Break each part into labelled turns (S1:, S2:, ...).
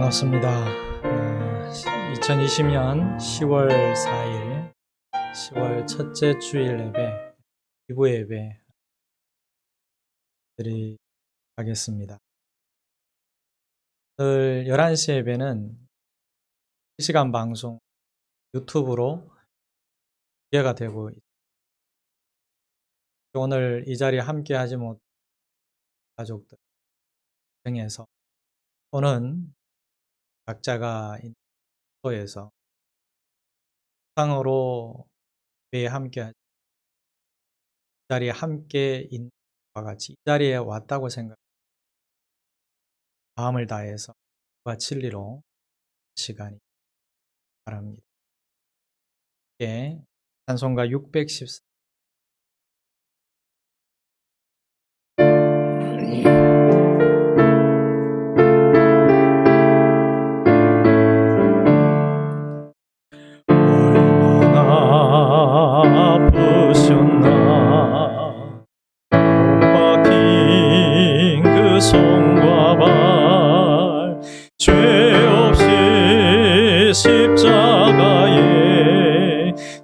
S1: 반갑습니다. 2020년 10월 4일 10월 첫째 주일 예배, 기부 예배 드리겠습니다. 오늘 11시 예배는 실시간 방송 유튜브로 공개가 되고 있습니다. 오늘 이 자리에 함께 하지 못한 가족들 등에서 또는 각자가 있는 곳에서 상으로 예배에 함께 하지 이 자리에 함께 있는 것과 같이 이 자리에 왔다고 생각 마음을 다해서 과 진리로 시간이 바랍니다. 찬송가 614 얼마나 아프셨나 못 박힌 그 손과 발 죄 없이 십자가에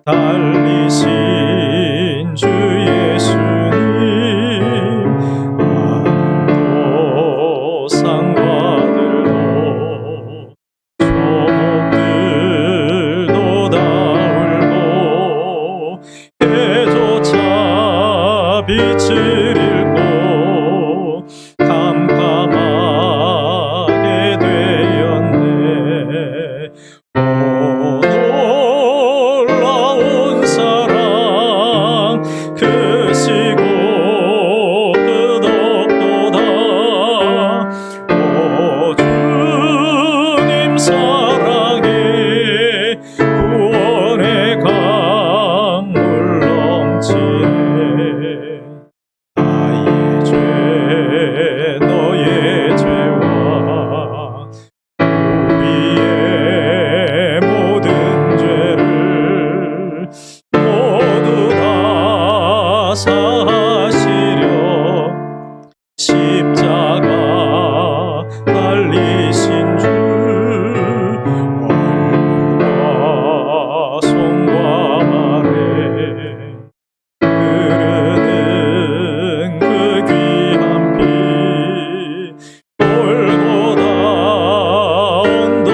S1: 달리신 주 예수님, 하늘도 산과들도 초목들도 다 울고 해조차 빛을 잃고 캄캄하게 되었네. 오 놀라운 사랑 크시고 끝없도다. 오 주님 사랑에 구원의 강물 넘치네. 나의 죄 너의 죄와 우리의 모든 죄를 모두 다 사하시려 십자가 달리신 주, 얼굴과 손과 발에 흐르는 그 귀한 피, 골고다 언덕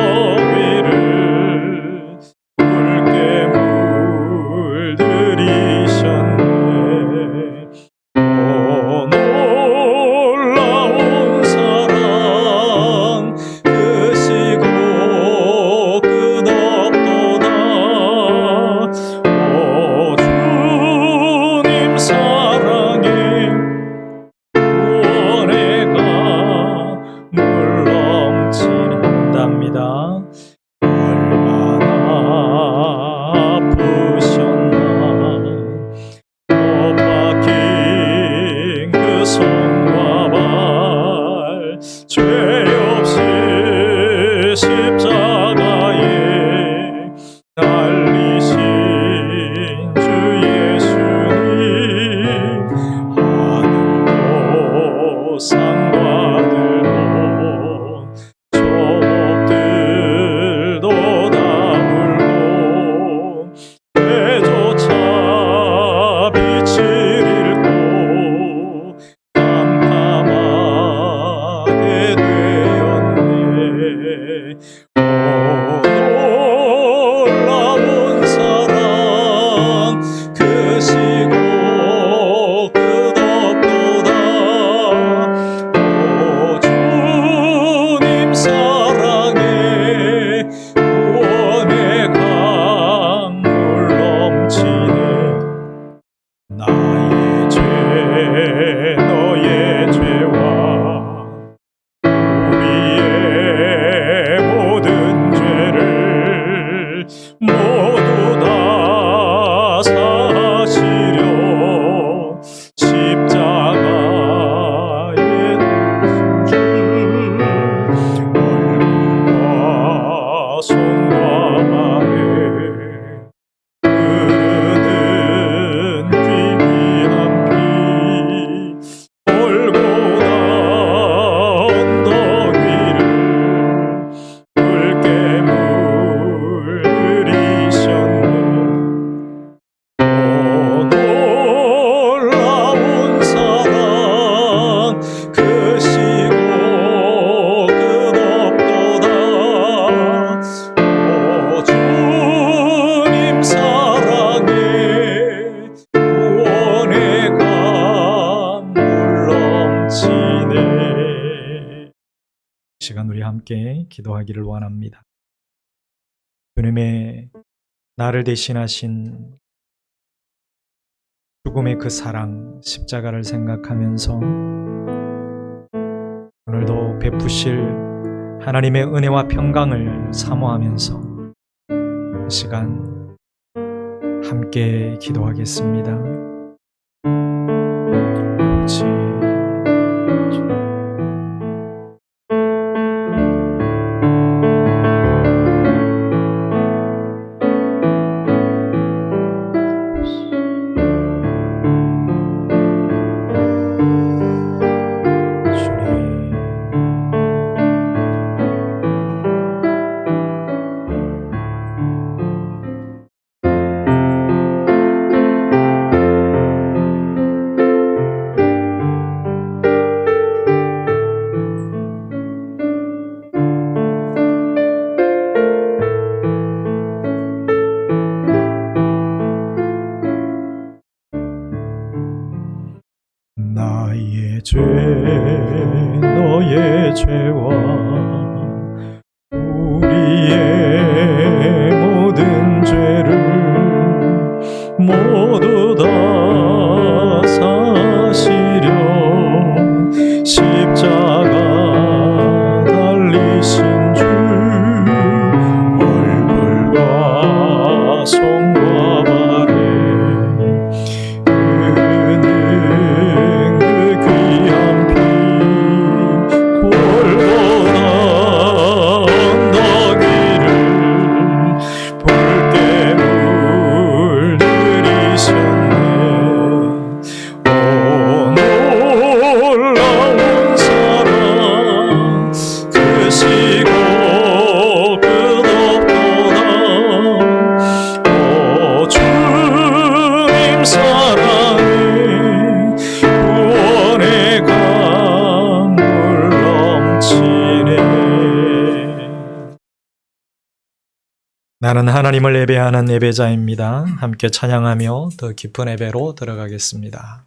S1: 위를 붉게 물들이셨네. 오 놀라운 사랑 크시고 끝없도다. 오 주님 사랑에 구원의 강물 넘친답니다. 얼마나 아프셨나 못 박힌 그 손과 발 죄 없이 십자가에 달리신 주 예수님, 하늘도 산과들도 초목들도 다 울고 해조차 빛을 잃고 캄캄하게 되었네. 시간 우리 함께 기도하기를 원합니다. 주님의 나를 대신하신 죽음의 그 사랑, 십자가를 생각하면서 오늘도 베푸실 하나님의 은혜와 평강을 사모하면서 이 시간 함께 기도하겠습니다. 아버지, 나의 죄 너의 죄와 우리의 모든 죄를 모두 다 사시려 십자가 달리신 주 얼굴과 손과 발에 나는 하나님을 예배하는 예배자입니다. 함께 찬양하며 더 깊은 예배로 들어가겠습니다.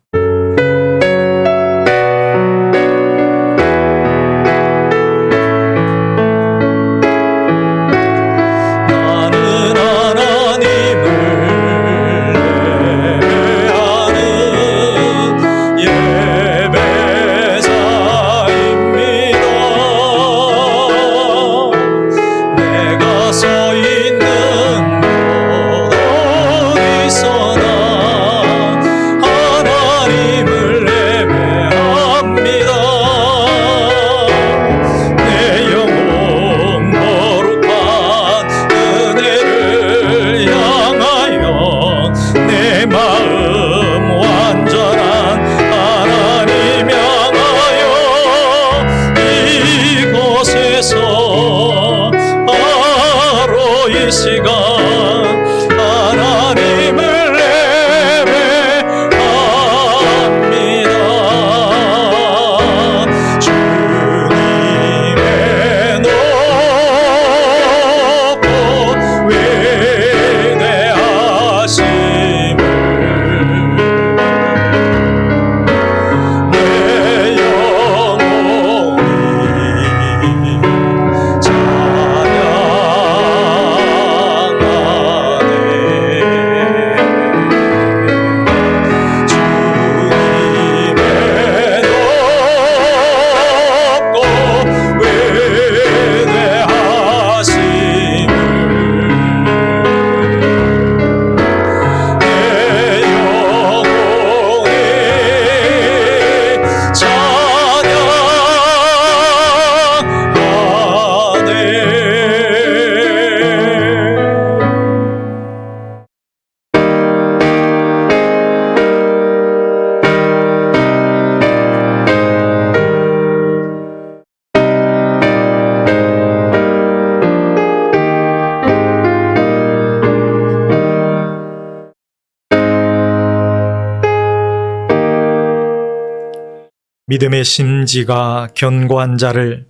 S1: 믿음의 심지가 견고한 자를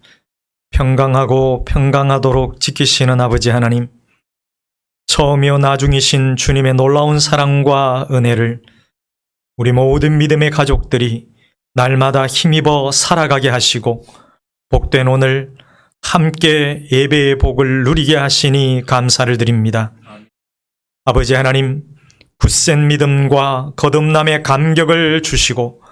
S1: 평강하고 평강하도록 지키시는 아버지 하나님, 처음이요 나중이신 주님의 놀라운 사랑과 은혜를 우리 모든 믿음의 가족들이 날마다 힘입어 살아가게 하시고 복된 오늘 함께 예배의 복을 누리게 하시니 감사를 드립니다. 아버지 하나님, 굳센 믿음과 거듭남의 감격을 주시고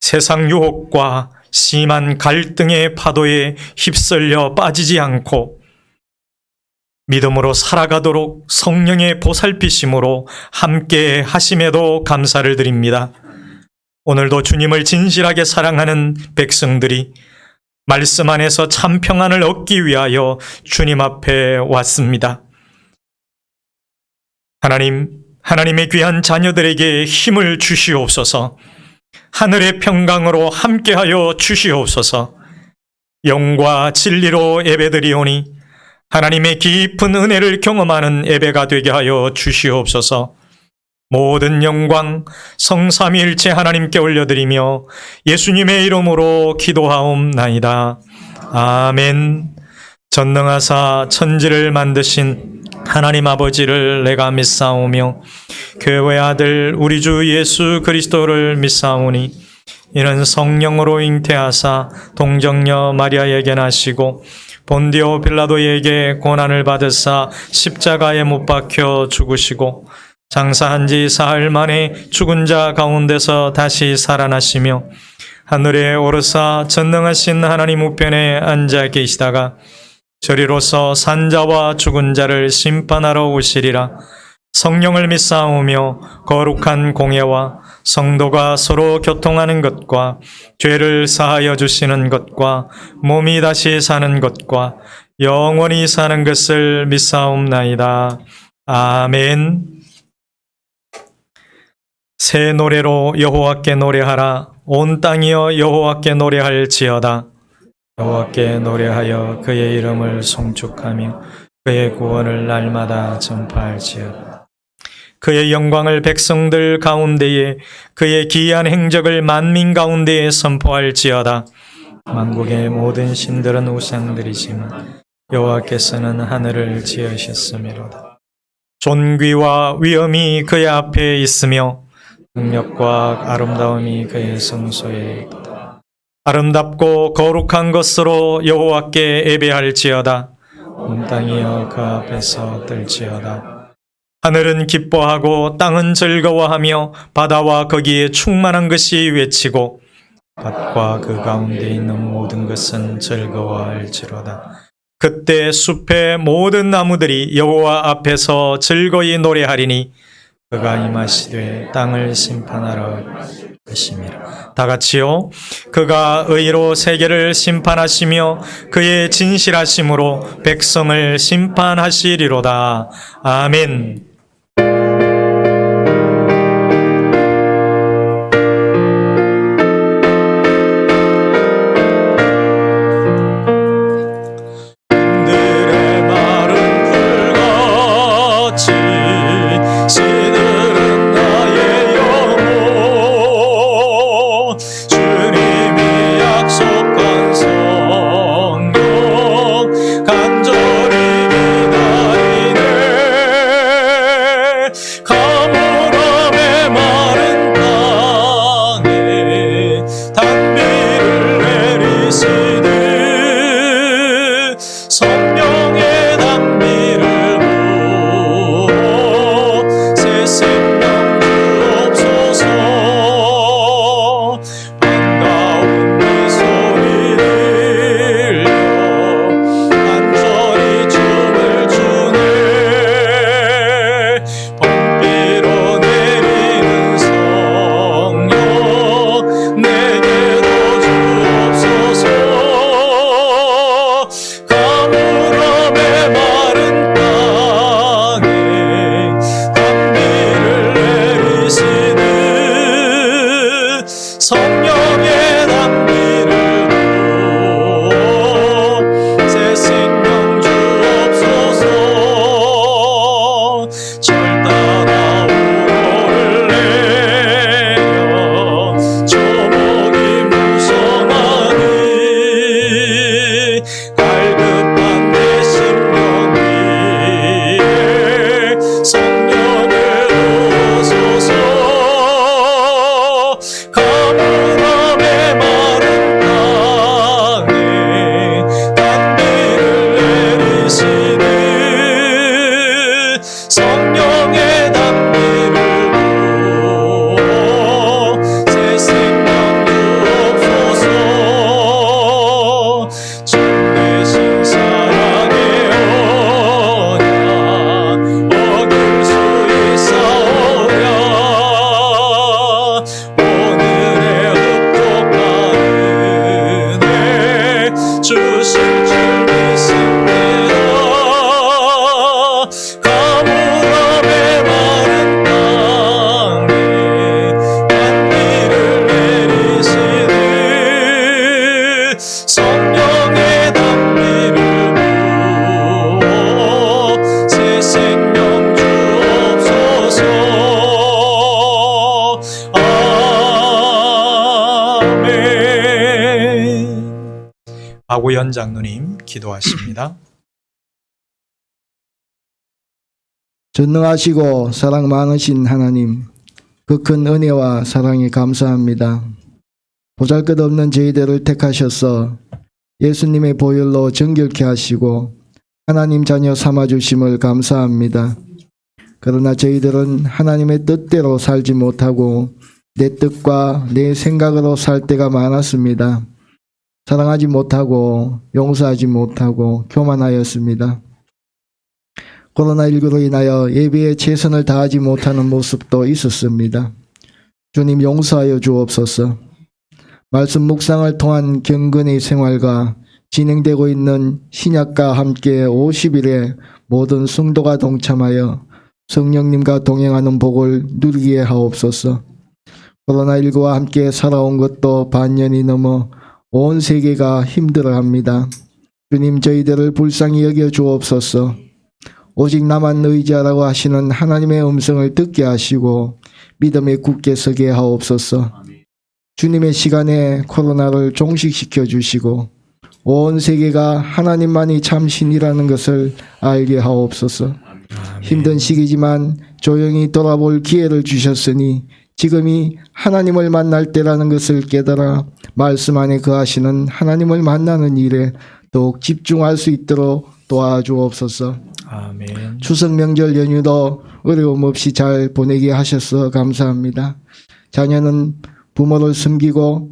S1: 세상 유혹과 심한 갈등의 파도에 휩쓸려 빠지지 않고 믿음으로 살아가도록 성령의 보살피심으로 함께 하심에도 감사를 드립니다. 오늘도 주님을 진실하게 사랑하는 백성들이 말씀 안에서 참 평안을 얻기 위하여 주님 앞에 왔습니다. 하나님, 하나님의 귀한 자녀들에게 힘을 주시옵소서. 하늘의 평강으로 함께하여 주시옵소서. 영과 진리로 예배드리오니 하나님의 깊은 은혜를 경험하는 예배가 되게 하여 주시옵소서. 모든 영광 성삼위일체 하나님께 올려드리며 예수님의 이름으로 기도하옵나이다. 아멘. 전능하사 천지를 만드신 하나님 아버지를 내가 믿사오며 교회의 아들 우리 주 예수 그리스도를 믿사오니 이는 성령으로 잉태하사 동정녀 마리아에게 나시고 본디오 빌라도에게 고난을 받으사 십자가에 못 박혀 죽으시고 장사한 지 사흘 만에 죽은 자 가운데서 다시 살아나시며 하늘에 오르사 전능하신 하나님 우편에 앉아 계시다가 저리로서 산자와 죽은 자를 심판하러 오시리라. 성령을 믿사오며 거룩한 공예와 성도가 서로 교통하는 것과 죄를 사하여 주시는 것과 몸이 다시 사는 것과 영원히 사는 것을 믿사옵나이다. 아멘. 새 노래로 여호와께 노래하라. 온 땅이여 여호와께 노래할지어다. 여호와께 노래하여 그의 이름을 송축하며 그의 구원을 날마다 전파할지어다. 그의 영광을 백성들 가운데에 그의 기이한 행적을 만민 가운데에 선포할지어다. 만국의 모든 신들은 우상들이지만 여호와께서는 하늘을 지으셨음이로다. 존귀와 위엄이 그의 앞에 있으며 능력과 아름다움이 그의 성소에 있다. 아름답고 거룩한 것으로 여호와께 예배할지어다. 온 땅이여 그 앞에서 떨지어다. 하늘은 기뻐하고 땅은 즐거워하며 바다와 거기에 충만한 것이 외치고 밭과 그 가운데 있는 모든 것은 즐거워할지로다. 그때 숲의 모든 나무들이 여호와 앞에서 즐거이 노래하리니 그가 임하시되 땅을 심판하러 하심이라. 다 같이요. 그가 의로 세계를 심판하시며 그의 진실하심으로 백성을 심판하시리로다. 아멘.
S2: 성령, 간절히 기다리네.
S1: 박우현 장로님 기도하십니다.
S2: 전능하시고 사랑 많으신 하나님, 그 큰 은혜와 사랑에 감사합니다. 보잘것없는 저희들을 택하셔서 예수님의 보혈로 정결케 하시고 하나님 자녀 삼아주심을 감사합니다. 그러나 저희들은 하나님의 뜻대로 살지 못하고 내 뜻과 내 생각으로 살 때가 많았습니다. 사랑하지 못하고 용서하지 못하고 교만하였습니다. 코로나19로 인하여 예배에 최선을 다하지 못하는 모습도 있었습니다. 주님 용서하여 주옵소서. 말씀 묵상을 통한 경건의 생활과 진행되고 있는 신약과 함께 50일에 모든 성도가 동참하여 성령님과 동행하는 복을 누리게 하옵소서. 코로나19와 함께 살아온 것도 반년이 넘어 온 세계가 힘들어합니다. 주님 저희들을 불쌍히 여겨 주옵소서. 오직 나만 의지하라고 하시는 하나님의 음성을 듣게 하시고 믿음에 굳게 서게 하옵소서. 주님의 시간에 코로나를 종식시켜 주시고 온 세계가 하나님만이 참 신이라는 것을 알게 하옵소서. 힘든 시기지만 조용히 돌아볼 기회를 주셨으니 지금이 하나님을 만날 때라는 것을 깨달아 말씀 안에 거하시는 하나님을 만나는 일에 더욱 집중할 수 있도록 도와주옵소서.
S1: 아멘.
S2: 추석 명절 연휴도 어려움 없이 잘 보내게 하셔서 감사합니다. 자녀는 부모를 섬기고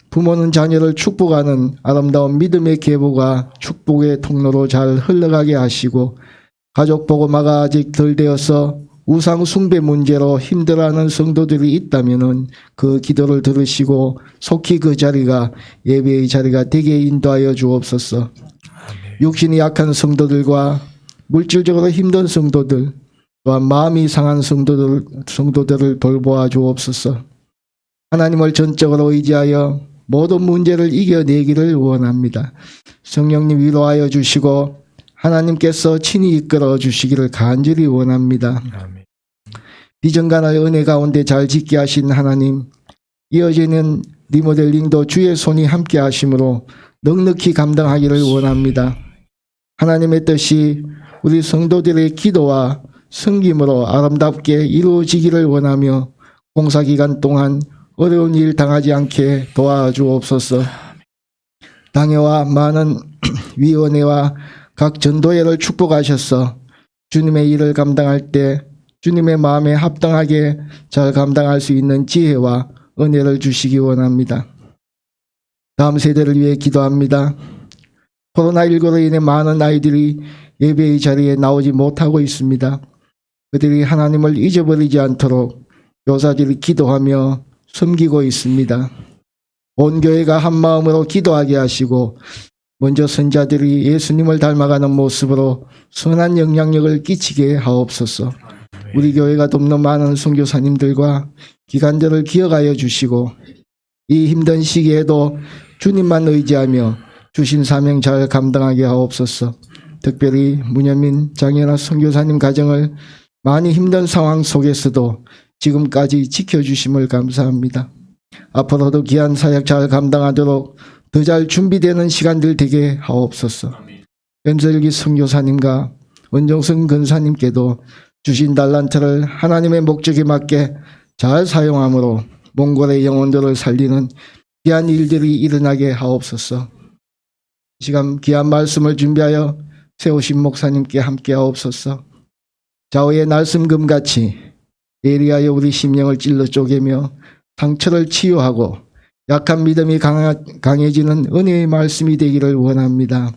S2: 부모는 자녀를 축복하는 아름다운 믿음의 계보가 축복의 통로로 잘 흘러가게 하시고 가족 보고마가 아직 덜 되어서 우상 숭배 문제로 힘들어하는 성도들이 있다면 그 기도를 들으시고 속히 그 자리가 예배의 자리가 되게 인도하여 주옵소서. 육신이 약한 성도들과 물질적으로 힘든 성도들 또한 마음이 상한 성도들을 돌보아 주옵소서. 하나님을 전적으로 의지하여 모든 문제를 이겨내기를 원합니다. 성령님 위로하여 주시고 하나님께서 친히 이끌어 주시기를 간절히 원합니다.
S1: 아멘.
S2: 비전간을 은혜 가운데 잘 짓게 하신 하나님, 이어지는 리모델링도 주의 손이 함께 하심으로 넉넉히 감당하기를 원합니다. 하나님의 뜻이 우리 성도들의 기도와 섬김으로 아름답게 이루어지기를 원하며 공사기간 동안 어려운 일 당하지 않게 도와주옵소서. 당회와 많은 위원회와 각 전도회를 축복하셔서 주님의 일을 감당할 때 주님의 마음에 합당하게 잘 감당할 수 있는 지혜와 은혜를 주시기 원합니다. 다음 세대를 위해 기도합니다. 코로나19로 인해 많은 아이들이 예배의 자리에 나오지 못하고 있습니다. 그들이 하나님을 잊어버리지 않도록 교사들이 기도하며 섬기고 있습니다. 온 교회가 한 마음으로 기도하게 하시고 먼저 선자들이 예수님을 닮아가는 모습으로 선한 영향력을 끼치게 하옵소서. 우리 교회가 돕는 많은 선교사님들과 기관들을 기억하여 주시고 이 힘든 시기에도 주님만 의지하며 주신 사명 잘 감당하게 하옵소서. 특별히 문현민 장현아 선교사님 가정을 많이 힘든 상황 속에서도 지금까지 지켜주심을 감사합니다. 앞으로도 귀한 사역 잘 감당하도록 더 잘 준비되는 시간들 되게 하옵소서. 연설기 선교사님과 원정성 근사님께도 주신 달란트를 하나님의 목적에 맞게 잘 사용함으로 몽골의 영혼들을 살리는 귀한 일들이 일어나게 하옵소서. 이 시간 귀한 말씀을 준비하여 세우신 목사님께 함께 하옵소서. 좌우의 날숨금같이 예리하여 우리 심령을 찔러 쪼개며 상처를 치유하고 약한 믿음이 강해지는 은혜의 말씀이 되기를 원합니다.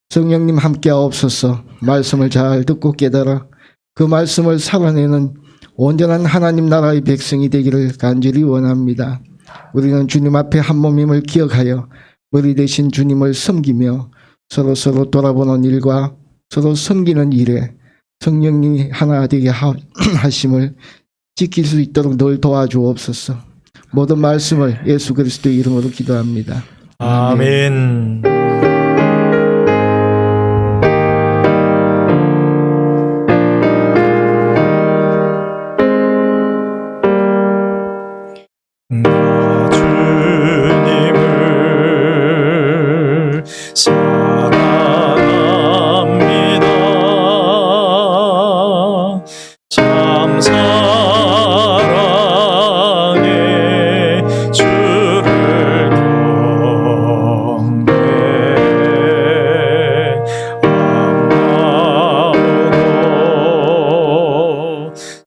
S2: 성령님 함께 하옵소서. 말씀을 잘 듣고 깨달아 그 말씀을 살아내는 온전한 하나님 나라의 백성이 되기를 간절히 원합니다. 우리는 주님 앞에 한 몸임을 기억하여 머리 대신 주님을 섬기며 서로 돌아보는 일과 서로 섬기는 일에 성령님이 하나 되게 하심을 지킬 수 있도록 늘 도와주옵소서. 모든 말씀을 예수 그리스도의 이름으로 기도합니다.
S1: 아멘. 나 주님을 사랑합니다. 참 사랑해 주를 경배하오니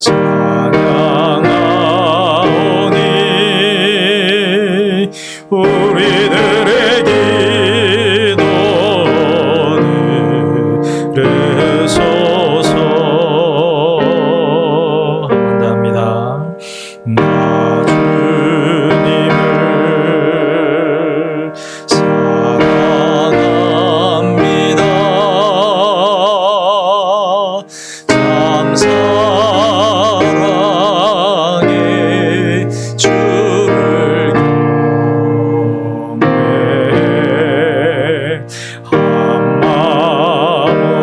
S1: 찬양하오니 우리들의 기도는 들으소서. 한번 더 합니다. 나 주님을 사랑합니다. 참 사랑해 주를 경배해 한 마음으로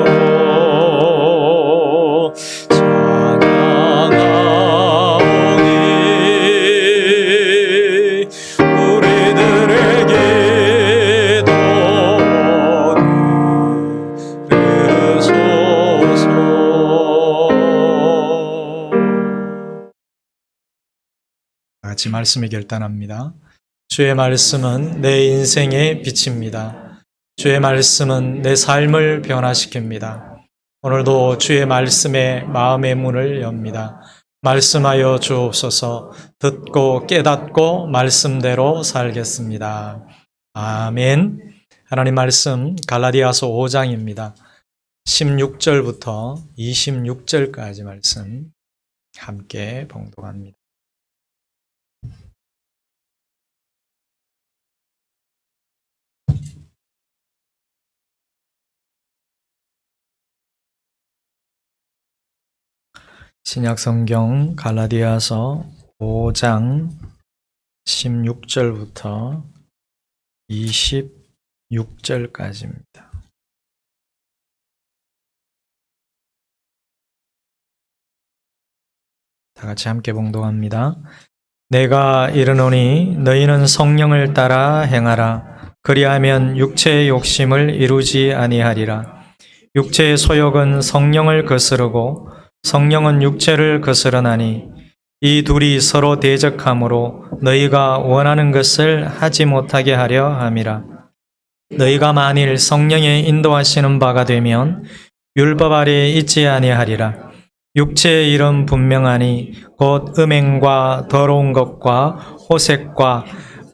S1: 찬양하오니 우리들의 기도는 들으소서. 같이 말씀에 결단합니다. 주의 말씀은 내 인생의 빛입니다. 주의 말씀은 내 삶을 변화시킵니다. 오늘도 주의 말씀에 마음의 문을 엽니다. 말씀하여 주옵소서. 듣고 깨닫고 말씀대로 살겠습니다. 아멘. 하나님 말씀 갈라디아서 5장입니다. 16절부터 26절까지 말씀 함께 봉독합니다. 신약성경 갈라디아서 5장 16절부터 26절까지입니다. 다 같이 함께 봉독합니다. 내가 이르노니 너희는 성령을 따라 행하라. 그리하면 육체의 욕심을 이루지 아니하리라. 육체의 소욕은 성령을 거스르고 성령은 육체를 거스르나니 이 둘이 서로 대적하므로 너희가 원하는 것을 하지 못하게 하려 함이라. 너희가 만일 성령의 인도하시는 바가 되면 율법 아래에 있지 아니하리라. 육체의 일은 분명하니 곧 음행과 더러운 것과 호색과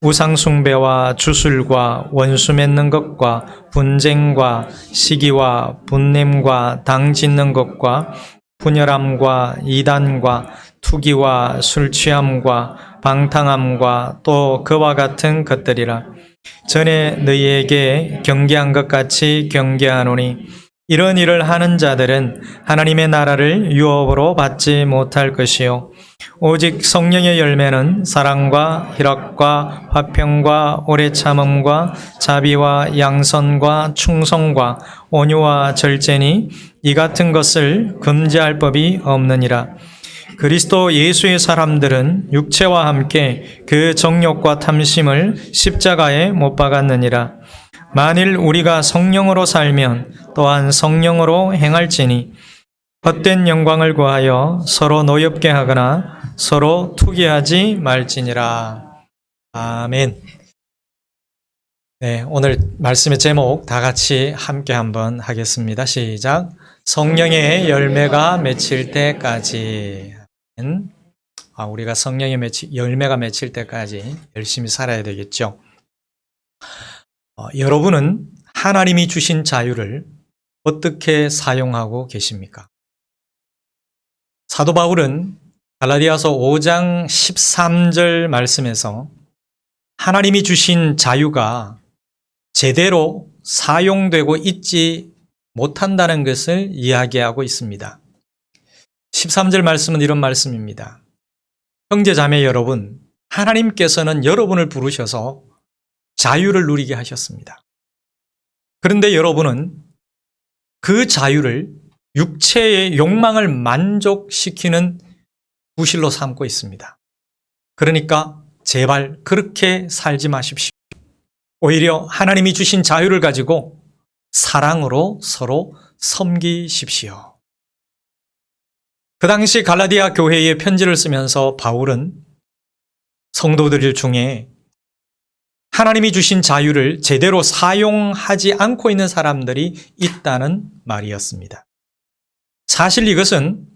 S1: 우상숭배와 주술과 원수 맺는 것과 분쟁과 시기와 분냄과 당 짓는 것과 분열함과 이단과 투기와 술취함과 방탕함과 또 그와 같은 것들이라. 전에 너희에게 경계한 것 같이 경계하노니 이런 일을 하는 자들은 하나님의 나라를 유업으로 받지 못할 것이요 오직 성령의 열매는 사랑과 희락과 화평과 오래 참음과 자비와 양선과 충성과 온유와 절제니 이 같은 것을 금지할 법이 없느니라. 그리스도 예수의 사람들은 육체와 함께 그 정욕과 탐심을 십자가에 못 박았느니라. 만일 우리가 성령으로 살면 또한 성령으로 행할지니 헛된 영광을 구하여 서로 노엽게 하거나 서로 투기하지 말지니라. 아멘. 네, 오늘 말씀의 제목 다 같이 함께 한번 하겠습니다. 시작. 성령의 열매가 맺힐 때까지. 우리가 성령의 열매가 맺힐 때까지 열심히 살아야 되겠죠. 여러분은 하나님이 주신 자유를 어떻게 사용하고 계십니까? 사도 바울은 갈라디아서 5장 13절 말씀에서 하나님이 주신 자유가 제대로 사용되고 있지 못한다는 것을 이야기하고 있습니다. 13절 말씀은 이런 말씀입니다. 형제 자매 여러분, 하나님께서는 여러분을 부르셔서 자유를 누리게 하셨습니다. 그런데 여러분은 그 자유를 육체의 욕망을 만족시키는 부실로 삼고 있습니다. 그러니까 제발 그렇게 살지 마십시오. 오히려 하나님이 주신 자유를 가지고 사랑으로 서로 섬기십시오. 그 당시 갈라디아 교회에 편지를 쓰면서 바울은 성도들 중에 하나님이 주신 자유를 제대로 사용하지 않고 있는 사람들이 있다는 말이었습니다. 사실 이것은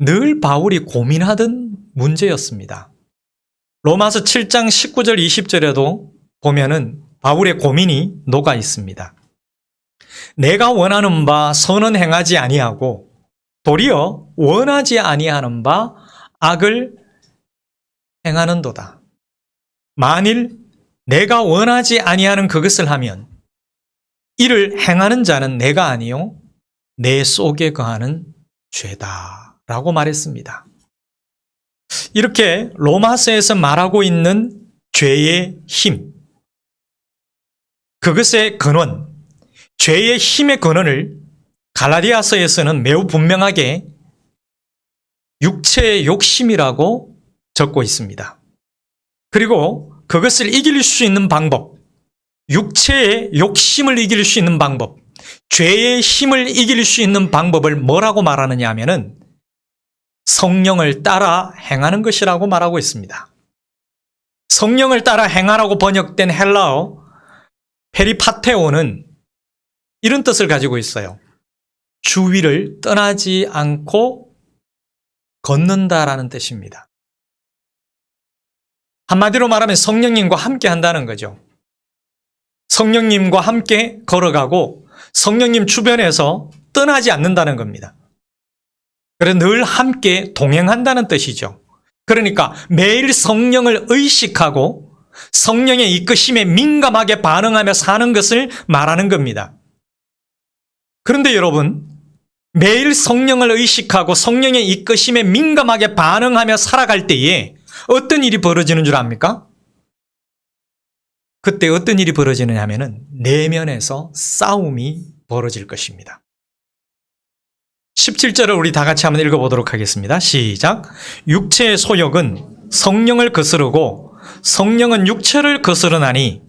S1: 늘 바울이 고민하던 문제였습니다. 로마서 7장 19절 20절에도 보면은 바울의 고민이 녹아 있습니다. 내가 원하는 바 선은 행하지 아니하고 도리어 원하지 아니하는 바 악을 행하는도다. 만일 내가 원하지 아니하는 그것을 하면 이를 행하는 자는 내가 아니요 내 속에 거하는 죄다 라고 말했습니다. 이렇게 로마서에서 말하고 있는 죄의 힘, 그것의 근원, 죄의 힘의 근원을 갈라디아서에서는 매우 분명하게 육체의 욕심이라고 적고 있습니다. 그리고 그것을 이길 수 있는 방법, 육체의 욕심을 이길 수 있는 방법, 죄의 힘을 이길 수 있는 방법을 뭐라고 말하느냐 하면은 성령을 따라 행하는 것이라고 말하고 있습니다. 성령을 따라 행하라고 번역된 헬라어 페리파테오는 이런 뜻을 가지고 있어요. 주위를 떠나지 않고 걷는다라는 뜻입니다. 한마디로 말하면 성령님과 함께 한다는 거죠. 성령님과 함께 걸어가고 성령님 주변에서 떠나지 않는다는 겁니다. 그래서 늘 함께 동행한다는 뜻이죠. 그러니까 매일 성령을 의식하고 성령의 이끄심에 민감하게 반응하며 사는 것을 말하는 겁니다. 그런데 여러분, 매일 성령을 의식하고 성령의 이끄심에 민감하게 반응하며 살아갈 때에 어떤 일이 벌어지는 줄 압니까? 그때 어떤 일이 벌어지느냐 하면은 내면에서 싸움이 벌어질 것입니다. 17절을 우리 다 같이 한번 읽어보도록 하겠습니다. 시작. 육체의 소욕은 성령을 거스르고 성령은 육체를 거스르나니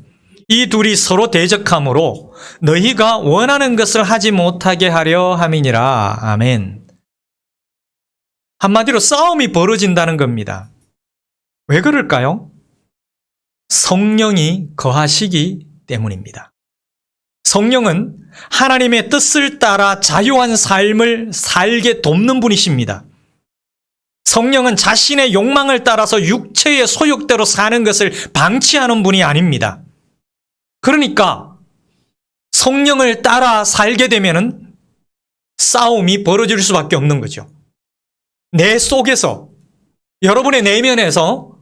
S1: 이 둘이 서로 대적하므로 너희가 원하는 것을 하지 못하게 하려 함이니라. 아멘. 한마디로 싸움이 벌어진다는 겁니다. 왜 그럴까요? 성령이 거하시기 때문입니다. 성령은 하나님의 뜻을 따라 자유한 삶을 살게 돕는 분이십니다. 성령은 자신의 욕망을 따라서 육체의 소욕대로 사는 것을 방치하는 분이 아닙니다. 그러니까 성령을 따라 살게 되면은 싸움이 벌어질 수밖에 없는 거죠. 내 속에서, 여러분의 내면에서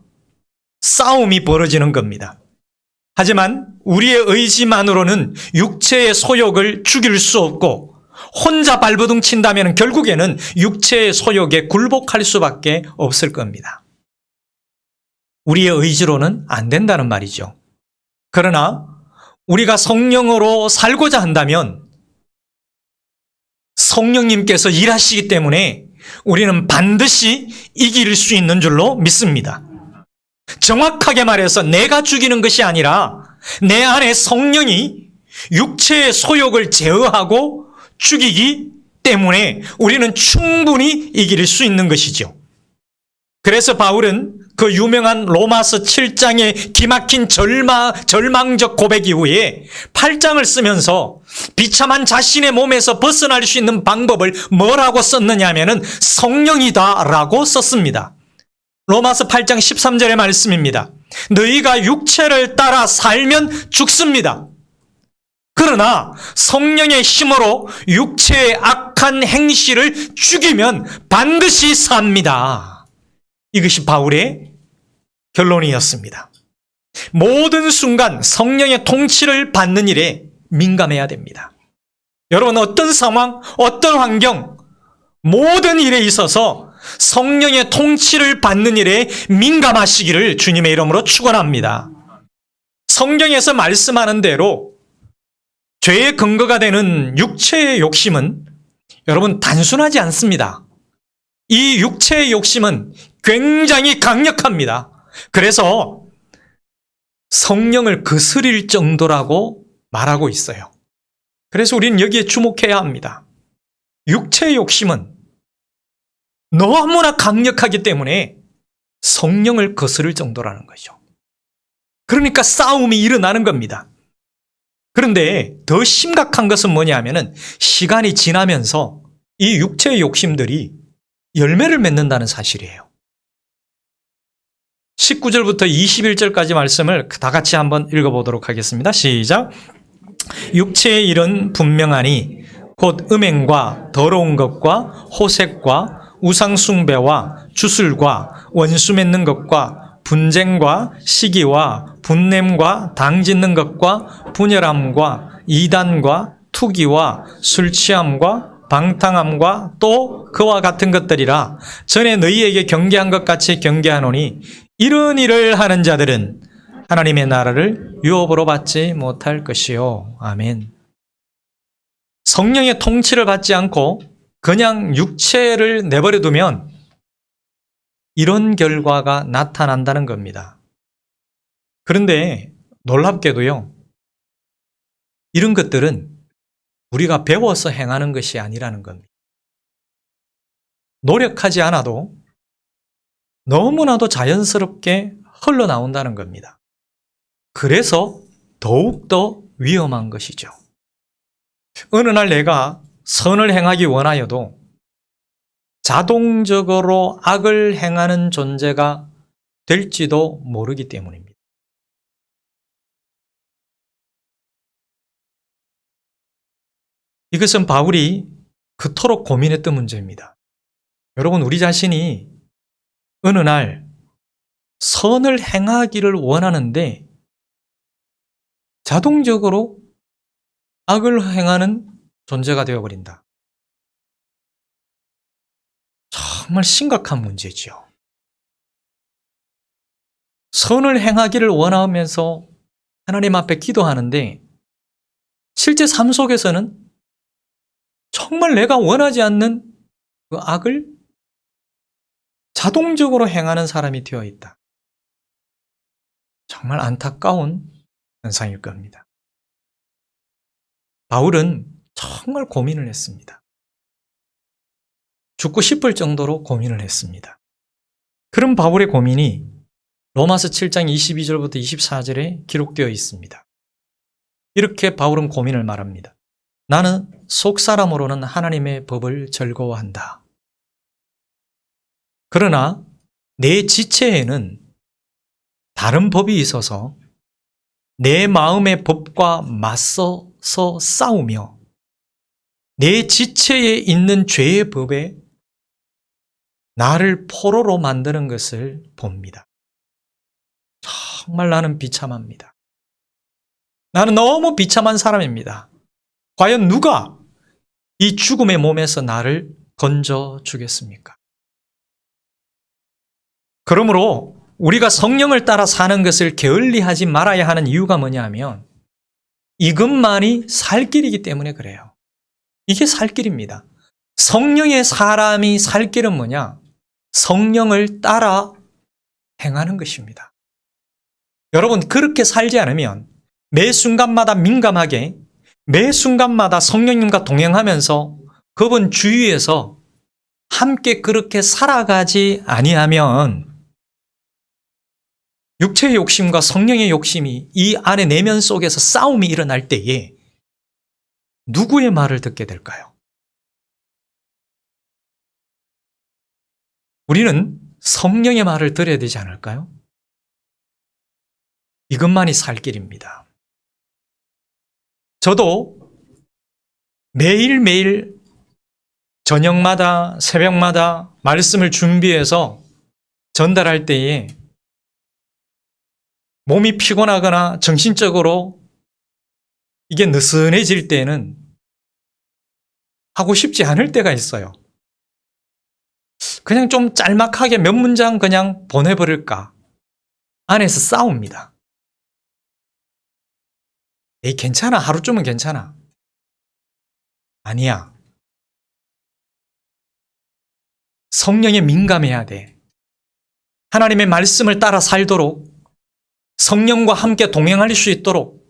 S1: 싸움이 벌어지는 겁니다. 하지만 우리의 의지만으로는 육체의 소욕을 죽일 수 없고 혼자 발버둥 친다면 결국에는 육체의 소욕에 굴복할 수밖에 없을 겁니다. 우리의 의지로는 안 된다는 말이죠. 그러나 우리가 성령으로 살고자 한다면 성령님께서 일하시기 때문에 우리는 반드시 이길 수 있는 줄로 믿습니다. 정확하게 말해서 내가 죽이는 것이 아니라 내 안에 성령이 육체의 소욕을 제어하고 죽이기 때문에 우리는 충분히 이길 수 있는 것이죠. 그래서 바울은 그 유명한 로마서 7장의 기막힌 절망적 고백 이후에 8장을 쓰면서 비참한 자신의 몸에서 벗어날 수 있는 방법을 뭐라고 썼느냐 하면은 성령이다라고 썼습니다. 로마서 8장 13절의 말씀입니다. 너희가 육체를 따라 살면 죽습니다. 그러나 성령의 힘으로 육체의 악한 행실을 죽이면 반드시 삽니다. 이것이 바울의 결론이었습니다. 모든 순간 성령의 통치를 받는 일에 민감해야 됩니다. 여러분, 어떤 상황, 어떤 환경, 모든 일에 있어서 성령의 통치를 받는 일에 민감하시기를 주님의 이름으로 축원합니다. 성경에서 말씀하는 대로 죄의 근거가 되는 육체의 욕심은 여러분 단순하지 않습니다. 이 육체의 욕심은 굉장히 강력합니다. 그래서 성령을 거스릴 정도라고 말하고 있어요. 그래서 우리는 여기에 주목해야 합니다. 육체의 욕심은 너무나 강력하기 때문에 성령을 거스를 정도라는 거죠. 그러니까 싸움이 일어나는 겁니다. 그런데 더 심각한 것은 뭐냐면은 시간이 지나면서 이 육체의 욕심들이 열매를 맺는다는 사실이에요. 19절부터 21절까지 말씀을 다 같이 한번 읽어보도록 하겠습니다. 시작. 육체의 일은 분명하니 곧 음행과 더러운 것과 호색과 우상숭배와 주술과 원수 맺는 것과 분쟁과 시기와 분냄과 당짓는 것과 분열함과 이단과 투기와 술취함과 방탕함과 또 그와 같은 것들이라. 전에 너희에게 경계한 것 같이 경계하노니 이런 일을 하는 자들은 하나님의 나라를 유업으로 받지 못할 것이요. 아멘. 성령의 통치를 받지 않고 그냥 육체를 내버려 두면 이런 결과가 나타난다는 겁니다. 그런데 놀랍게도요, 이런 것들은 우리가 배워서 행하는 것이 아니라는 겁니다. 노력하지 않아도 너무나도 자연스럽게 흘러나온다는 겁니다. 그래서 더욱더 위험한 것이죠. 어느 날 내가 선을 행하기 원하여도 자동적으로 악을 행하는 존재가 될지도 모르기 때문입니다. 이것은 바울이 그토록 고민했던 문제입니다. 여러분, 우리 자신이 어느 날 선을 행하기를 원하는데 자동적으로 악을 행하는 존재가 되어버린다. 정말 심각한 문제지요. 선을 행하기를 원하면서 하나님 앞에 기도하는데 실제 삶 속에서는 정말 내가 원하지 않는 그 악을 자동적으로 행하는 사람이 되어 있다. 정말 안타까운 현상일 겁니다. 바울은 정말 고민을 했습니다. 죽고 싶을 정도로 고민을 했습니다. 그런 바울의 고민이 로마서 7장 22절부터 24절에 기록되어 있습니다. 이렇게 바울은 고민을 말합니다. 나는 속사람으로는 하나님의 법을 즐거워한다. 그러나 내 지체에는 다른 법이 있어서 내 마음의 법과 맞서서 싸우며 내 지체에 있는 죄의 법에 나를 포로로 만드는 것을 봅니다. 정말 나는 비참합니다. 나는 너무 비참한 사람입니다. 과연 누가 이 죽음의 몸에서 나를 건져 주겠습니까? 그러므로 우리가 성령을 따라 사는 것을 게을리하지 말아야 하는 이유가 뭐냐 하면 이것만이 살 길이기 때문에 그래요. 이게 살 길입니다. 성령의 사람이 살 길은 뭐냐? 성령을 따라 행하는 것입니다. 여러분, 그렇게 살지 않으면 매 순간마다 민감하게 매 순간마다 성령님과 동행하면서 그분 주위에서 함께 그렇게 살아가지 아니하면 육체의 욕심과 성령의 욕심이 이 안에 내면 속에서 싸움이 일어날 때에 누구의 말을 듣게 될까요? 우리는 성령의 말을 들어야 되지 않을까요? 이것만이 살 길입니다. 저도 매일매일 저녁마다 새벽마다 말씀을 준비해서 전달할 때에 몸이 피곤하거나 정신적으로 이게 느슨해질 때는 하고 싶지 않을 때가 있어요. 그냥 좀 짤막하게 몇 문장 그냥 보내버릴까? 안에서 싸웁니다. 에이, 괜찮아. 하루쯤은 괜찮아. 아니야. 성령에 민감해야 돼. 하나님의 말씀을 따라 살도록 성령과 함께 동행할 수 있도록,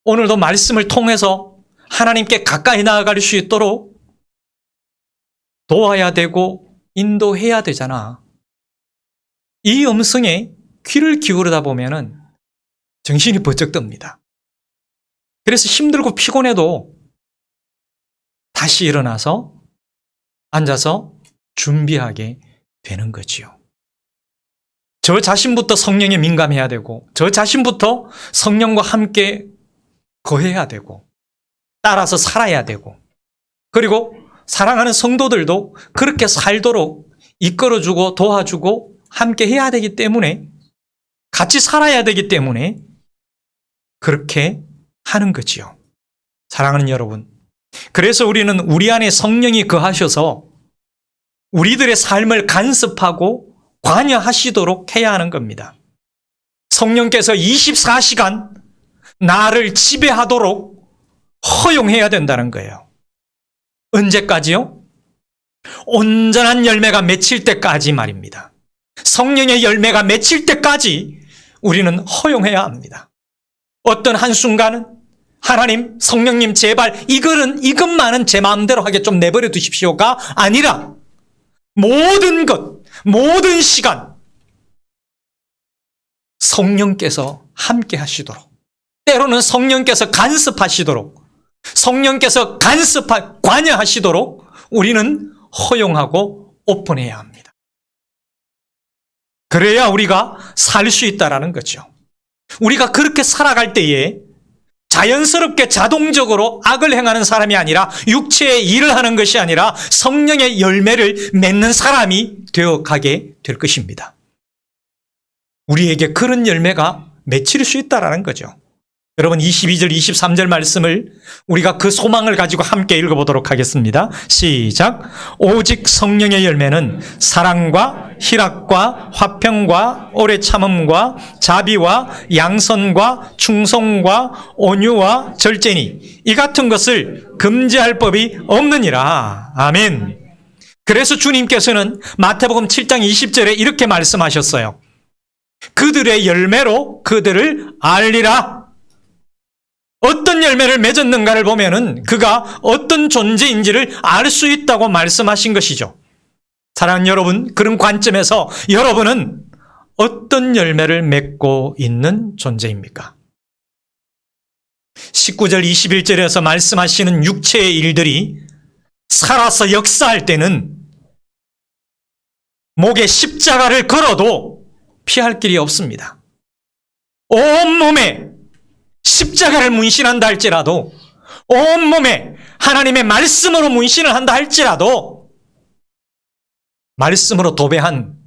S1: 오늘도 말씀을 통해서 하나님께 가까이 나아갈 수 있도록 도와야 되고 인도해야 되잖아. 이 음성에 귀를 기울이다 보면은 정신이 번쩍 듭니다. 그래서 힘들고 피곤해도 다시 일어나서 앉아서 준비하게 되는 거지요. 저 자신부터 성령에 민감해야 되고, 저 자신부터 성령과 함께 거해야 되고, 따라서 살아야 되고, 그리고 사랑하는 성도들도 그렇게 살도록 이끌어주고 도와주고 함께 해야 되기 때문에, 같이 살아야 되기 때문에 그렇게 하는 거지요. 사랑하는 여러분, 그래서 우리는 우리 안에 성령이 거하셔서 우리들의 삶을 간섭하고 관여하시도록 해야 하는 겁니다. 성령께서 24시간 나를 지배하도록 허용해야 된다는 거예요. 언제까지요? 온전한 열매가 맺힐 때까지 말입니다. 성령의 열매가 맺힐 때까지 우리는 허용해야 합니다. 어떤 한순간은 하나님, 성령님 제발 이것만은 제 마음대로 하게 좀 내버려 두십시오가 아니라 모든 것, 모든 시간 성령께서 함께 하시도록, 때로는 성령께서 간섭하시도록, 성령께서 관여하시도록 우리는 허용하고 오픈해야 합니다. 그래야 우리가 살 수 있다라는 거죠. 우리가 그렇게 살아갈 때에 자연스럽게 자동적으로 악을 행하는 사람이 아니라, 육체의 일을 하는 것이 아니라 성령의 열매를 맺는 사람이 되어가게 될 것입니다. 우리에게 그런 열매가 맺힐 수 있다는 거죠. 여러분, 22절, 23절 말씀을 우리가 그 소망을 가지고 함께 읽어보도록 하겠습니다. 시작. 오직 성령의 열매는 사랑과 희락과 화평과 오래 참음과 자비와 양선과 충성과 온유와 절제니 이 같은 것을 금지할 법이 없느니라. 아멘. 그래서 주님께서는 마태복음 7장 20절에 이렇게 말씀하셨어요. 그들의 열매로 그들을 알리라. 어떤 열매를 맺었는가를 보면은 그가 어떤 존재인지를 알 수 있다고 말씀하신 것이죠. 사랑하는 여러분, 그런 관점에서 여러분은 어떤 열매를 맺고 있는 존재입니까? 19절 21절에서 말씀하시는 육체의 일들이 살아서 역사할 때는 목에 십자가를 걸어도 피할 길이 없습니다. 온몸에 십자가를 문신한다 할지라도, 온몸에 하나님의 말씀으로 문신을 한다 할지라도, 말씀으로 도배한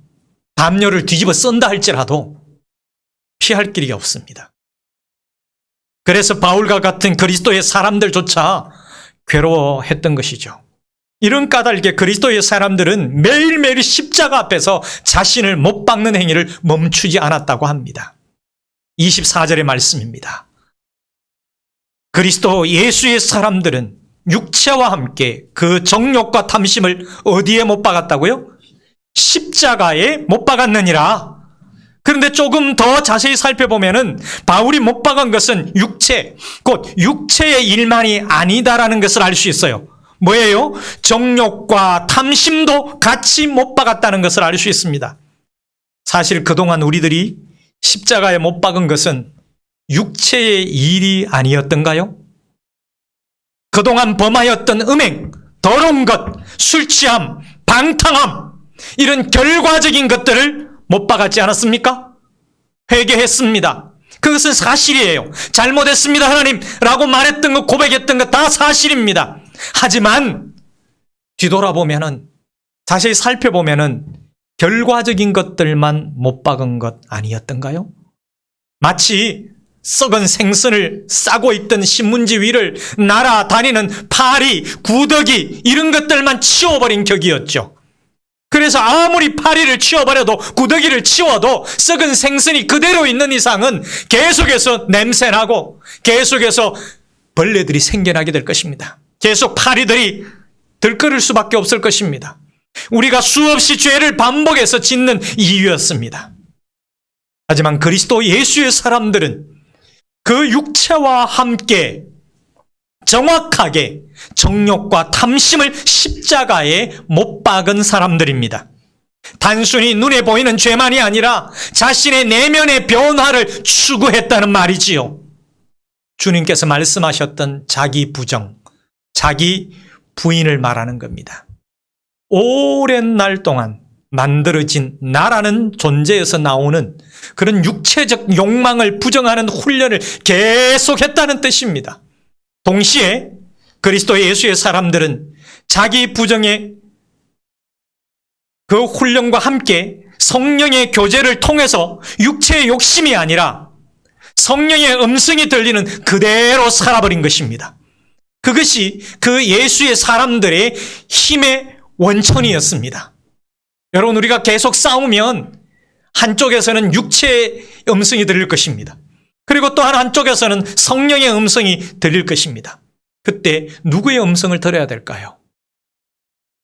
S1: 담요를 뒤집어 쓴다 할지라도 피할 길이 없습니다. 그래서 바울과 같은 그리스도의 사람들조차 괴로워했던 것이죠. 이런 까닭에 그리스도의 사람들은 매일매일 십자가 앞에서 자신을 못 박는 행위를 멈추지 않았다고 합니다. 24절의 말씀입니다. 그리스도 예수의 사람들은 육체와 함께 그 정욕과 탐심을 어디에 못 박았다고요? 십자가에 못 박았느니라. 그런데 조금 더 자세히 살펴보면은 바울이 못 박은 것은 육체, 곧 육체의 일만이 아니다라는 것을 알 수 있어요. 뭐예요? 정욕과 탐심도 같이 못 박았다는 것을 알 수 있습니다. 사실 그동안 우리들이 십자가에 못 박은 것은 육체의 일이 아니었던가요? 그동안 범하였던 음행, 더러운 것, 술 취함, 방탕함, 이런 결과적인 것들을 못 박았지 않았습니까? 회개했습니다. 그것은 사실이에요. 잘못했습니다 하나님 라고 말했던 것, 고백했던 것 다 사실입니다. 하지만 뒤돌아보면은, 자세히 살펴보면은 결과적인 것들만 못 박은 것 아니었던가요? 마치 썩은 생선을 싸고 있던 신문지 위를 날아다니는 파리, 구더기 이런 것들만 치워버린 격이었죠. 그래서 아무리 파리를 치워버려도, 구더기를 치워도 썩은 생선이 그대로 있는 이상은 계속해서 냄새나고 계속해서 벌레들이 생겨나게 될 것입니다. 계속 파리들이 들끓을 수밖에 없을 것입니다. 우리가 수없이 죄를 반복해서 짓는 이유였습니다. 하지만 그리스도 예수의 사람들은 그 육체와 함께 정확하게 정욕과 탐심을 십자가에 못 박은 사람들입니다. 단순히 눈에 보이는 죄만이 아니라 자신의 내면의 변화를 추구했다는 말이지요. 주님께서 말씀하셨던 자기 부정, 자기 부인을 말하는 겁니다. 오랜 날 동안 만들어진 나라는 존재에서 나오는 그런 육체적 욕망을 부정하는 훈련을 계속했다는 뜻입니다. 동시에 그리스도 예수의 사람들은 자기 부정의 그 훈련과 함께 성령의 교제를 통해서 육체의 욕심이 아니라 성령의 음성이 들리는 그대로 살아버린 것입니다. 그것이 그 예수의 사람들의 힘의 원천이었습니다. 여러분, 우리가 계속 싸우면 한쪽에서는 육체의 음성이 들릴 것입니다. 그리고 또 한쪽에서는 성령의 음성이 들릴 것입니다. 그때 누구의 음성을 들어야 될까요?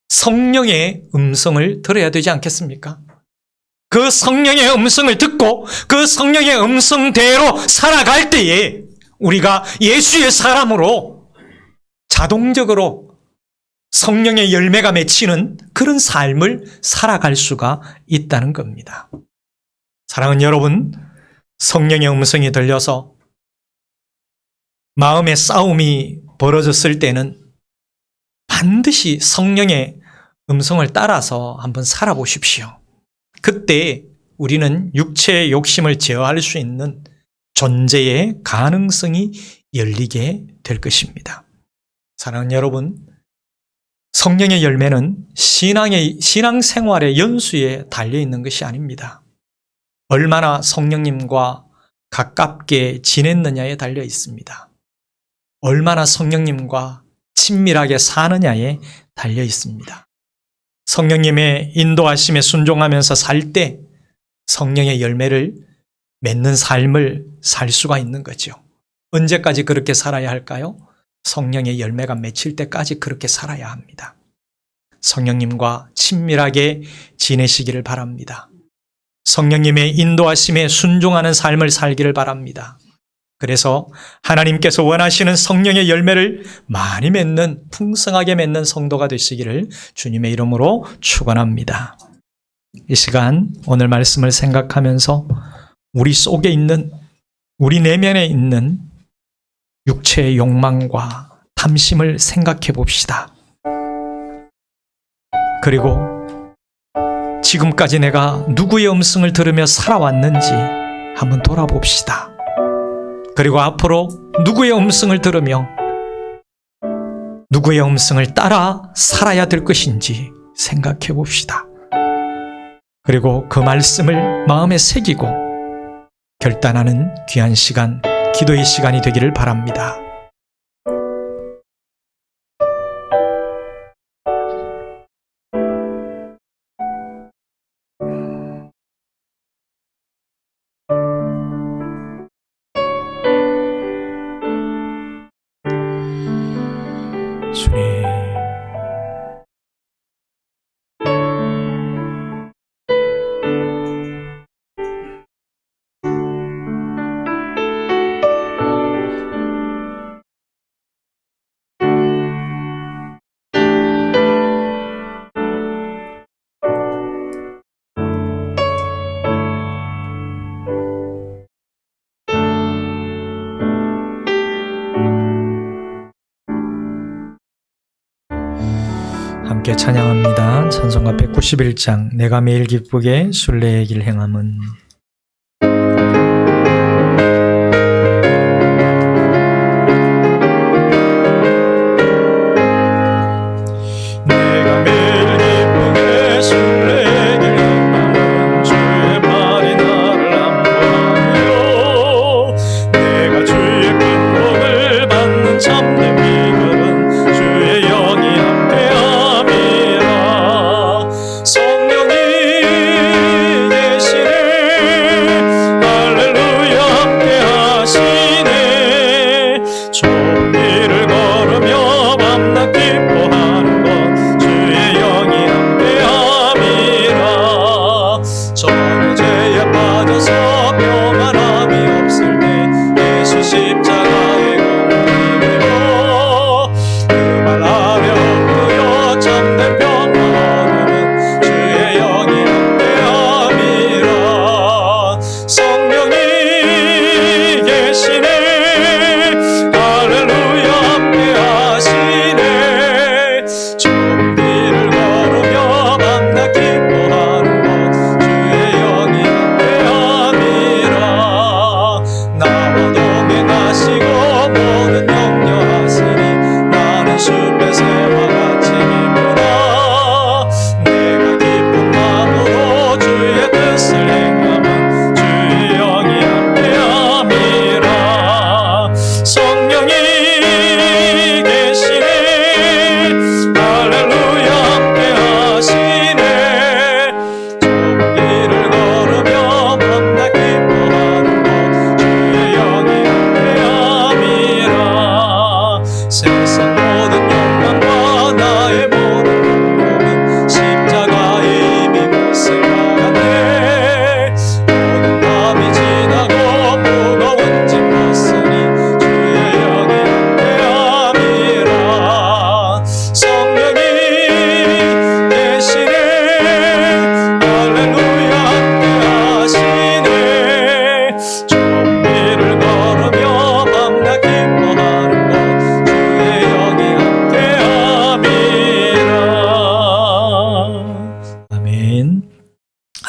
S1: 성령의 음성을 들어야 되지 않겠습니까? 그 성령의 음성을 듣고 그 성령의 음성대로 살아갈 때에 우리가 예수의 사람으로 자동적으로 성령의 열매가 맺히는 그런 삶을 살아갈 수가 있다는 겁니다. 사랑하는 여러분, 성령의 음성이 들려서 마음의 싸움이 벌어졌을 때는 반드시 성령의 음성을 따라서 한번 살아보십시오. 그때 우리는 육체의 욕심을 제어할 수 있는 존재의 가능성이 열리게 될 것입니다. 사랑하는 여러분, 성령의 열매는 신앙생활의 연수에 달려있는 것이 아닙니다. 얼마나 성령님과 가깝게 지냈느냐에 달려 있습니다. 얼마나 성령님과 친밀하게 사느냐에 달려 있습니다. 성령님의 인도하심에 순종하면서 살 때 성령의 열매를 맺는 삶을 살 수가 있는 거죠. 언제까지 그렇게 살아야 할까요? 성령의 열매가 맺힐 때까지 그렇게 살아야 합니다. 성령님과 친밀하게 지내시기를 바랍니다. 성령님의 인도하심에 순종하는 삶을 살기를 바랍니다. 그래서 하나님께서 원하시는 성령의 열매를 많이 맺는, 풍성하게 맺는 성도가 되시기를 주님의 이름으로 축원합니다. 이 시간 오늘 말씀을 생각하면서 우리 속에 있는, 우리 내면에 있는 육체의 욕망과 탐심을 생각해 봅시다. 그리고 지금까지 내가 누구의 음성을 들으며 살아왔는지 한번 돌아봅시다. 그리고 앞으로 누구의 음성을 들으며 누구의 음성을 따라 살아야 될 것인지 생각해 봅시다. 그리고 그 말씀을 마음에 새기고 결단하는 귀한 시간, 기도의 시간이 되기를 바랍니다. 주님, 함께 찬양합니다. 찬송가 191장 내가 매일 기쁘게 순례의 길 행함은. 내가 매일 기쁘게 순례의 길 행함은 주의 발이 나를 안보하며 내가 주의 기쁨을 받는 참된 비결은 주의 영이 함께함이라. 성령이 계시네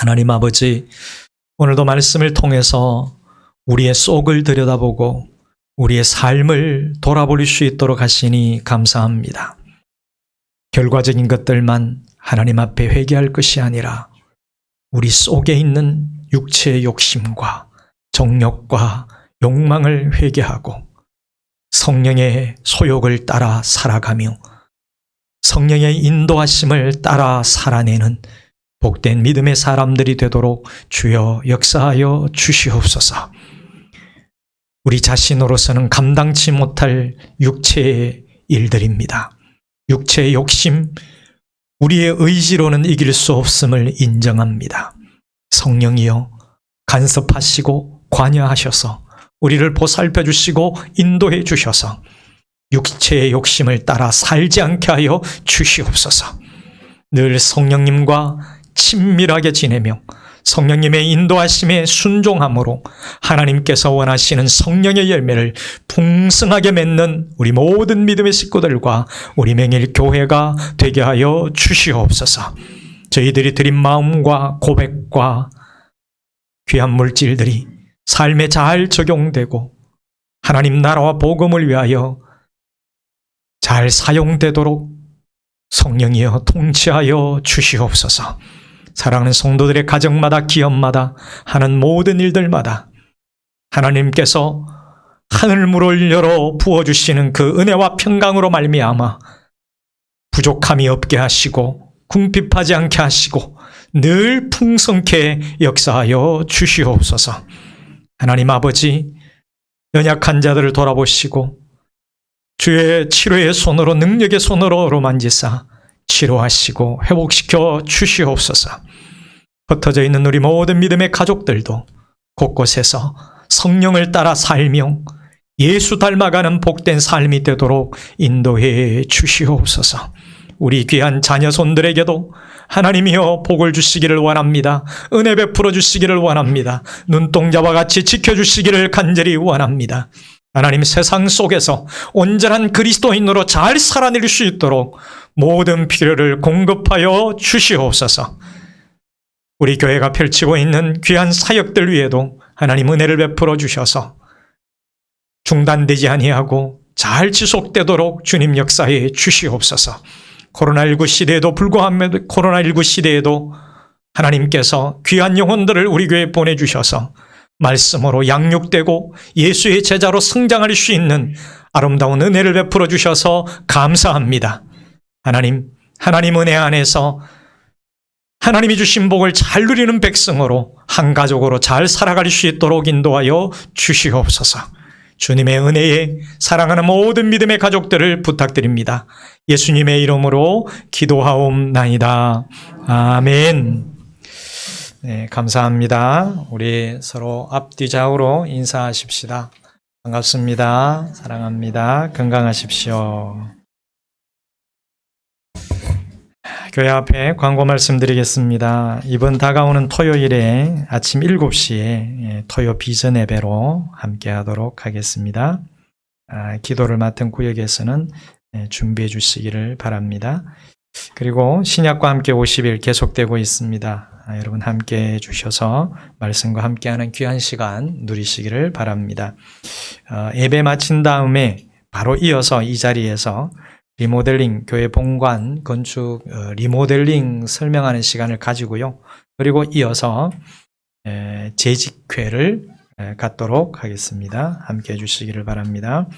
S1: 하나님 아버지, 오늘도 말씀을 통해서 우리의 속을 들여다보고 우리의 삶을 돌아볼 수 있도록 하시니 감사합니다. 결과적인 것들만 하나님 앞에 회개할 것이 아니라 우리 속에 있는 육체의 욕심과 정욕과 욕망을 회개하고 성령의 소욕을 따라 살아가며 성령의 인도하심을 따라 살아내는 복된 믿음의 사람들이 되도록 주여 역사하여 주시옵소서. 우리 자신으로서는 감당치 못할 육체의 일들입니다. 육체의 욕심, 우리의 의지로는 이길 수 없음을 인정합니다. 성령이여 간섭하시고 관여하셔서 우리를 보살펴 주시고 인도해 주셔서 육체의 욕심을 따라 살지 않게 하여 주시옵소서. 늘 성령님과 친밀하게 지내며 성령님의 인도하심에 순종함으로 하나님께서 원하시는 성령의 열매를 풍성하게 맺는 우리 모든 믿음의 식구들과 우리 맹일교회가 되게 하여 주시옵소서. 저희들이 드린 마음과 고백과 귀한 물질들이 삶에 잘 적용되고 하나님 나라와 복음을 위하여 잘 사용되도록 성령이여 통치하여 주시옵소서. 사랑하는 성도들의 가정마다 기업마다 하는 모든 일들마다 하나님께서 하늘문을 열어 부어주시는 그 은혜와 평강으로 말미암아 부족함이 없게 하시고 궁핍하지 않게 하시고 늘 풍성케 역사하여 주시옵소서. 하나님 아버지, 연약한 자들을 돌아보시고 주의 치료의 손으로 능력의 손으로 만지사 치료하시고 회복시켜 주시옵소서. 흩어져 있는 우리 모든 믿음의 가족들도 곳곳에서 성령을 따라 살며 예수 닮아가는 복된 삶이 되도록 인도해 주시옵소서. 우리 귀한 자녀손들에게도 하나님이여 복을 주시기를 원합니다. 은혜 베풀어 주시기를 원합니다. 눈동자와 같이 지켜주시기를 간절히 원합니다. 하나님, 세상 속에서 온전한 그리스도인으로 잘 살아낼 수 있도록 모든 필요를 공급하여 주시옵소서. 우리 교회가 펼치고 있는 귀한 사역들 위에도 하나님 은혜를 베풀어 주셔서 중단되지 아니하고 잘 지속되도록 주님 역사해 주시옵소서. 코로나19 시대에도 불구하며 코로나19 시대에도 하나님께서 귀한 영혼들을 우리 교회에 보내주셔서 말씀으로 양육되고 예수의 제자로 성장할 수 있는 아름다운 은혜를 베풀어 주셔서 감사합니다. 하나님 은혜 안에서 하나님이 주신 복을 잘 누리는 백성으로 한 가족으로 잘 살아갈 수 있도록 인도하여 주시옵소서. 주님의 은혜에 사랑하는 모든 믿음의 가족들을 부탁드립니다. 예수님의 이름으로 기도하옵나이다. 아멘. 네, 감사합니다. 우리 서로 앞뒤 좌우로 인사하십시다. 반갑습니다. 사랑합니다. 건강하십시오. 교회 앞에 광고 말씀드리겠습니다. 이번 다가오는 토요일에 아침 7시에 토요 비전 예배로 함께 하도록 하겠습니다. 기도를 맡은 구역에서는 준비해 주시기를 바랍니다. 그리고 신약과 함께 50일 계속되고 있습니다. 여러분 함께 해주셔서 말씀과 함께하는 귀한 시간 누리시기를 바랍니다. 예배 마친 다음에 바로 이어서 이 자리에서 리모델링, 교회 본관 건축 리모델링 설명하는 시간을 가지고요. 그리고 이어서 재직회를 갖도록 하겠습니다. 함께 해주시기를 바랍니다.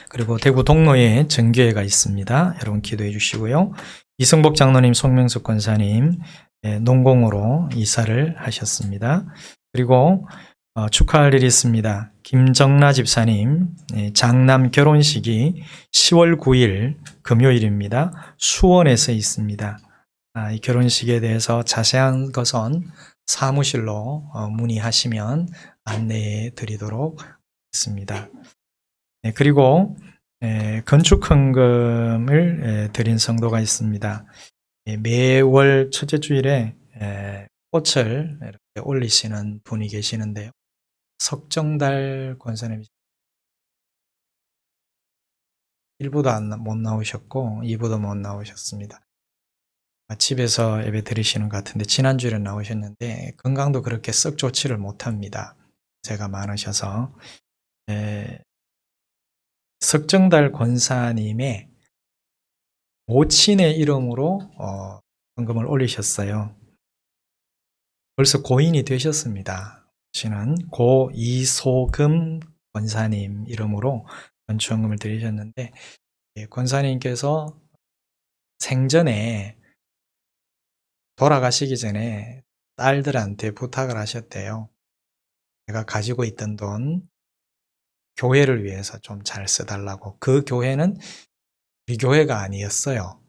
S1: 그리고 대구 동로에 정교회가 있습니다. 여러분 기도해 주시고요. 이승복 장로님, 송명숙 권사님 농공으로 이사를 하셨습니다. 그리고 축하할 일이 있습니다. 김정라 집사님 장남 결혼식이 10월 9일 금요일입니다. 수원에서 있습니다. 이 결혼식에 대해서 자세한 것은 사무실로 문의하시면 안내해 드리도록 하겠습니다. 그리고 건축 헌금을 드린 성도가 있습니다. 매월 첫째 주일에 꽃을 이렇게 올리시는 분이 계시는데요. 석정달 권사님 1부도 못 나오셨고 2부도 못 나오셨습니다. 집에서 예배 드리시는 것 같은데 지난주에는 나오셨는데 건강도 그렇게 썩 좋지를 못합니다. 제가 많으셔서 석정달 권사님의 모친의 이름으로 헌금을 올리셨어요. 벌써 고인이 되셨습니다. 모친은 고 이소금 권사님 이름으로 건축헌금을 드리셨는데 권사님께서 생전에 돌아가시기 전에 딸들한테 부탁을 하셨대요. 내가 가지고 있던 돈 교회를 위해서 좀 잘 써달라고. 그 교회는 우리 교회가 아니었어요.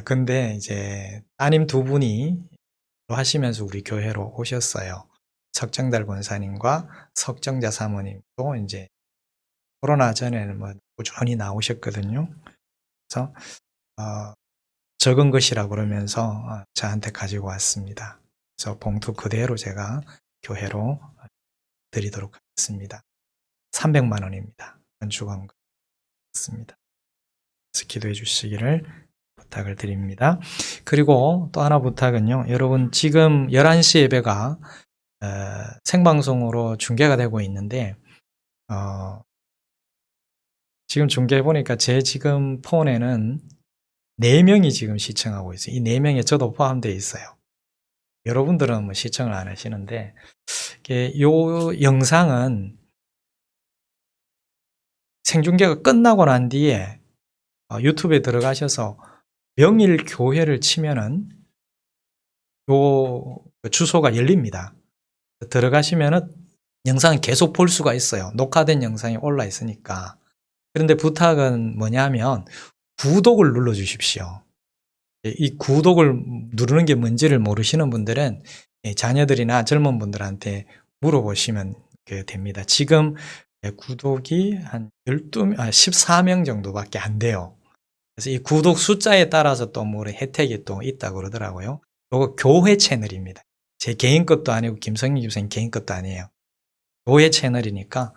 S1: 근데 이제 따님 두 분이 하시면서 우리 교회로 오셨어요. 석정달 권사님과 석정자 사모님도 이제 코로나 전에는 뭐 꾸준히 나오셨거든요. 그래서 적은 것이라고 그러면서 저한테 가지고 왔습니다. 그래서 봉투 그대로 제가 교회로 드리도록 하겠습니다. 300만 원입니다. 건축한 것입니다. 그래서 기도해 주시기를 부탁을 드립니다. 그리고 또 하나 부탁은요. 여러분 지금 11시 예배가 생방송으로 중계가 되고 있는데 지금 중계해 보니까 제 지금 폰에는 4명이 지금 시청하고 있어요. 이 4명에 저도 포함되어 있어요. 여러분들은 뭐 시청을 안 하시는데 이 영상은 생중계가 끝나고 난 뒤에 유튜브에 들어가셔서 명일교회를 치면은 요 주소가 열립니다. 들어가시면은 영상을 계속 볼 수가 있어요. 녹화된 영상이 올라 있으니까. 그런데 부탁은 뭐냐면 구독을 눌러 주십시오. 이 구독을 누르는 게 뭔지를 모르시는 분들은 자녀들이나 젊은 분들한테 물어보시면 됩니다. 지금 구독이 한 14명 정도밖에 안 돼요. 그래서 이 구독 숫자에 따라서 또 뭐 혜택이 또 있다고 그러더라고요. 이거 교회 채널입니다. 제 개인 것도 아니고 김성희 집사님 개인 것도 아니에요. 교회 채널이니까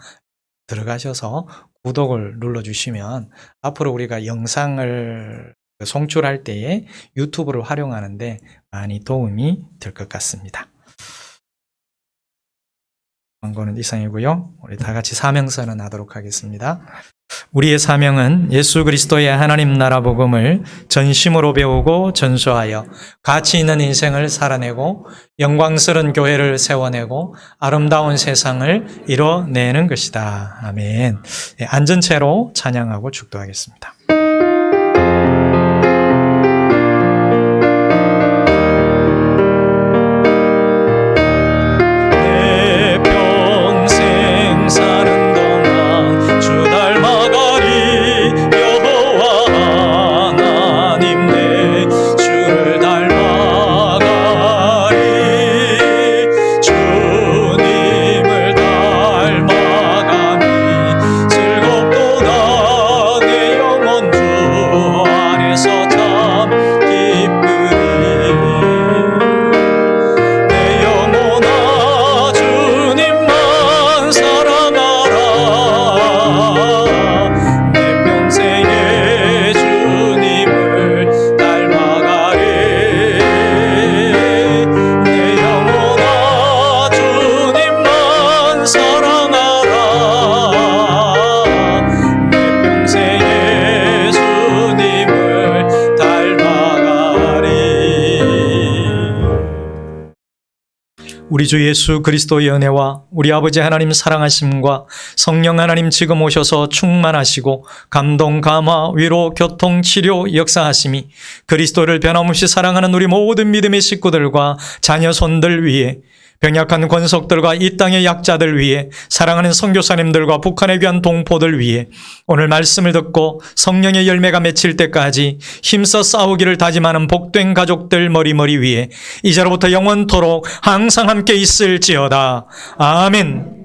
S1: 들어가셔서 구독을 눌러주시면 앞으로 우리가 영상을 송출할 때에 유튜브를 활용하는데 많이 도움이 될 것 같습니다. 광고는 이상이고요. 우리 다 같이 사명선언 하도록 하겠습니다. 우리의 사명은 예수 그리스도의 하나님 나라 복음을 전심으로 배우고 전수하여 가치 있는 인생을 살아내고 영광스러운 교회를 세워내고 아름다운 세상을 이뤄내는 것이다. 아멘. 안전체로 찬양하고 축도하겠습니다. 우리 주 예수 그리스도의 은혜와 우리 아버지 하나님 사랑하심과 성령 하나님 지금 오셔서 충만하시고 감동, 감화, 위로, 교통, 치료, 역사하심이 그리스도를 변함없이 사랑하는 우리 모든 믿음의 식구들과 자녀손들 위해 병약한 권속들과 이 땅의 약자들 위해 사랑하는 선교사님들과 북한에 귀한 동포들 위해 오늘 말씀을 듣고 성령의 열매가 맺힐 때까지 힘써 싸우기를 다짐하는 복된 가족들 머리머리 위에 이제로부터 영원토록 항상 함께 있을지어다. 아멘.